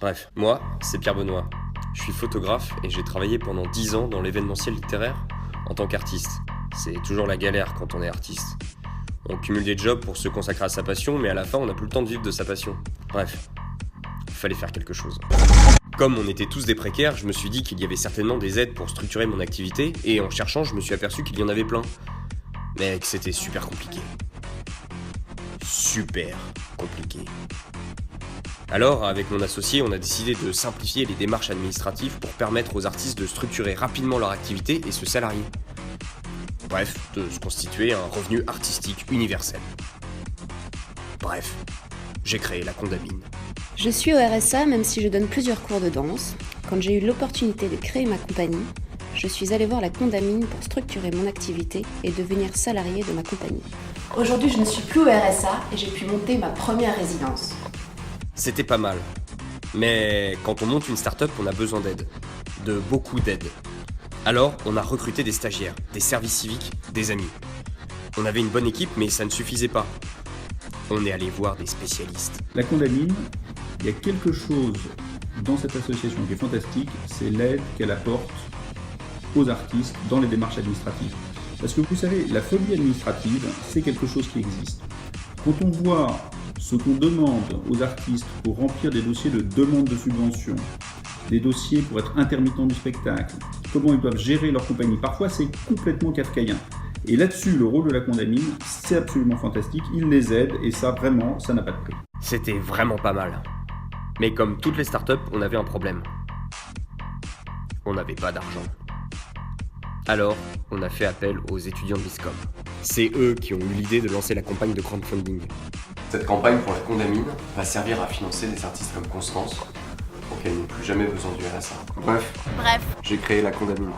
Bref, moi, c'est Pierre Benoît. Je suis photographe et j'ai travaillé pendant 10 ans dans l'événementiel littéraire en tant qu'artiste. C'est toujours la galère quand on est artiste. On cumule des jobs pour se consacrer à sa passion, mais à la fin, on n'a plus le temps de vivre de sa passion. Bref, il fallait faire quelque chose. Comme on était tous des précaires, je me suis dit qu'il y avait certainement des aides pour structurer mon activité, et en cherchant, je me suis aperçu qu'il y en avait plein. Mais que c'était super compliqué. Super compliqué. Alors, avec mon associé, on a décidé de simplifier les démarches administratives pour permettre aux artistes de structurer rapidement leur activité et se salarier. Bref, de se constituer un revenu artistique universel. Bref, j'ai créé la Condamine. Je suis au RSA même si je donne plusieurs cours de danse. Quand j'ai eu l'opportunité de créer ma compagnie, je suis allée voir la Condamine pour structurer mon activité et devenir salariée de ma compagnie. Aujourd'hui, je ne suis plus au RSA et j'ai pu monter ma première résidence. C'était pas mal. Mais quand on monte une start-up, on a besoin d'aide. De beaucoup d'aide. Alors, on a recruté des stagiaires, des services civiques, des amis. On avait une bonne équipe, mais ça ne suffisait pas. On est allé voir des spécialistes. La Condamine, il y a quelque chose dans cette association qui est fantastique, c'est l'aide qu'elle apporte aux artistes dans les démarches administratives. Parce que vous savez, la phobie administrative, c'est quelque chose qui existe. Quand on voit ce qu'on demande aux artistes pour remplir des dossiers de demande de subvention, des dossiers pour être intermittents du spectacle, comment ils doivent gérer leur compagnie, parfois c'est complètement kafkaïen. Et là-dessus, le rôle de la Condamine, c'est absolument fantastique, il les aide et ça, vraiment, ça n'a pas de prix. C'était vraiment pas mal. Mais comme toutes les startups, on avait un problème. On n'avait pas d'argent. Alors, on a fait appel aux étudiants de l'ISCOM. C'est eux qui ont eu l'idée de lancer la campagne de crowdfunding. Cette campagne pour la Condamine va servir à financer des artistes comme Constance pour qu'elle n'ait plus jamais besoin du RSA. Bref, j'ai créé la Condamine.